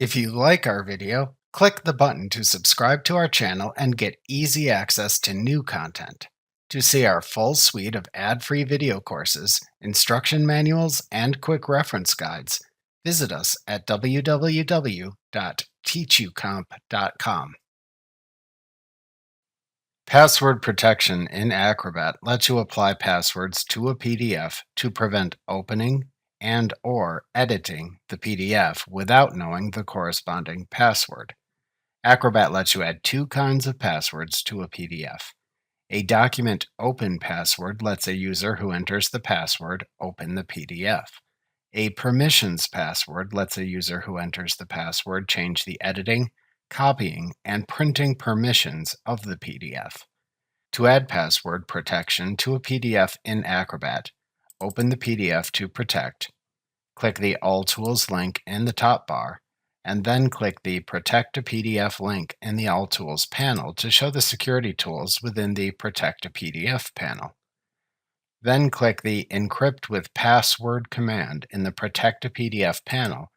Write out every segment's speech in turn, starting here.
If you like our video, click the button to subscribe to our channel and get easy access to new content. To see our full suite of ad-free video courses, instruction manuals, and quick reference guides, visit us at www.teachucomp.com. Password protection in Acrobat lets you apply passwords to a PDF to prevent opening and/or editing the PDF without knowing the corresponding password. Acrobat lets you add two kinds of passwords to a PDF. A document open password lets a user who enters the password open the PDF. A permissions password lets a user who enters the password change the editing, copying, and printing permissions of the PDF. To add password protection to a PDF in Acrobat, open the PDF to Protect, click the All Tools link in the top bar, and then click the Protect a PDF link in the All Tools panel to show the security tools within the Protect a PDF panel. Then click the Encrypt with Password command in the Protect a PDF panel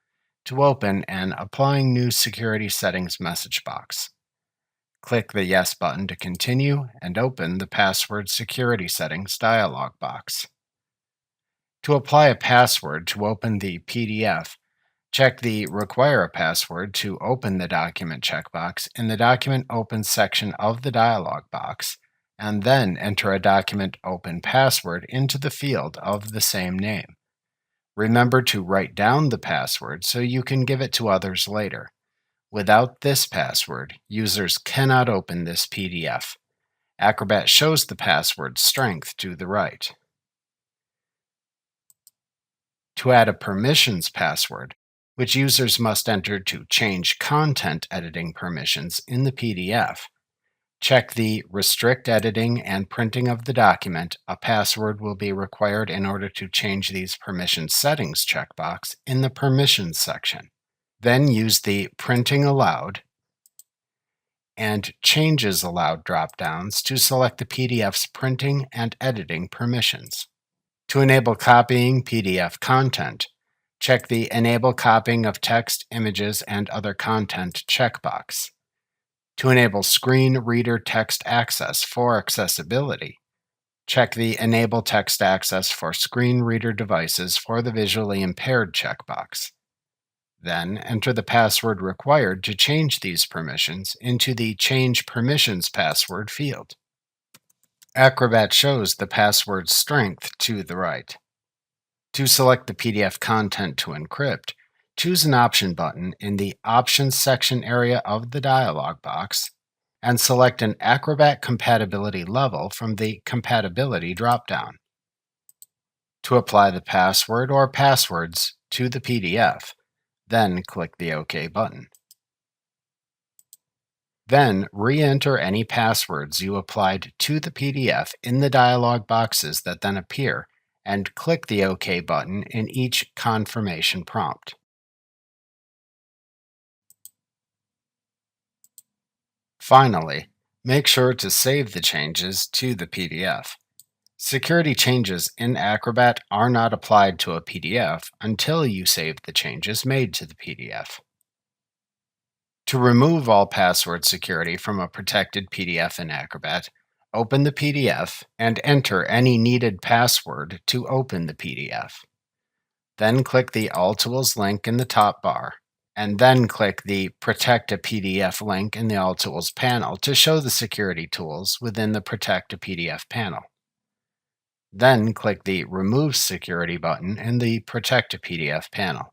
to open an Applying New Security Settings message box. Click the Yes button to continue and open the Password Security Settings dialog box. To apply a password to open the PDF, check the Require a Password to open the document checkbox in the Document Open section of the dialog box, and then enter a document open password into the field of the same name. Remember to write down the password so you can give it to others later. Without this password, users cannot open this PDF. Acrobat shows the password strength to the right. To add a permissions password, which users must enter to change content editing permissions in the PDF, check the Restrict Editing and Printing of the Document. A password will be required in order to change these permission settings checkbox in the Permissions section. Then use the Printing Allowed and Changes Allowed drop-downs to select the PDF's printing and editing permissions. To enable copying PDF content, check the Enable Copying of Text, Images, and Other Content checkbox. To enable Screen Reader Text Access for accessibility, check the Enable Text Access for Screen Reader Devices for the Visually Impaired checkbox. Then enter the password required to change these permissions into the Change Permissions Password field. Acrobat shows the password strength to the right. To select the PDF content to encrypt, choose an option button in the Options section area of the dialog box and select an Acrobat compatibility level from the Compatibility dropdown. To apply the password or passwords to the PDF, then click the OK button. Then re-enter any passwords you applied to the PDF in the dialog boxes that then appear, and click the OK button in each confirmation prompt. Finally, make sure to save the changes to the PDF. Security changes in Acrobat are not applied to a PDF until you save the changes made to the PDF. To remove all password security from a protected PDF in Acrobat, open the PDF and enter any needed password to open the PDF. Then click the All Tools link in the top bar, and then click the Protect a PDF link in the All Tools panel to show the security tools within the Protect a PDF panel. Then click the Remove Security button in the Protect a PDF panel.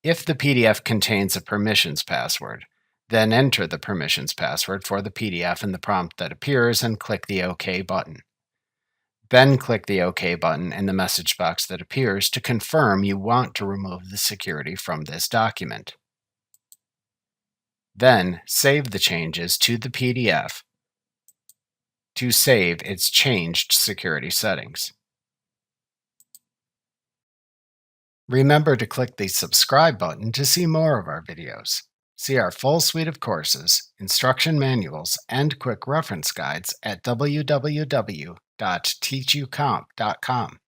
If the PDF contains a permissions password, then enter the permissions password for the PDF in the prompt that appears and click the OK button. Then click the OK button in the message box that appears to confirm you want to remove the security from this document. Then save the changes to the PDF to save its changed security settings. Remember to click the subscribe button to see more of our videos. See our full suite of courses, instruction manuals, and quick reference guides at www.teachucomp.com.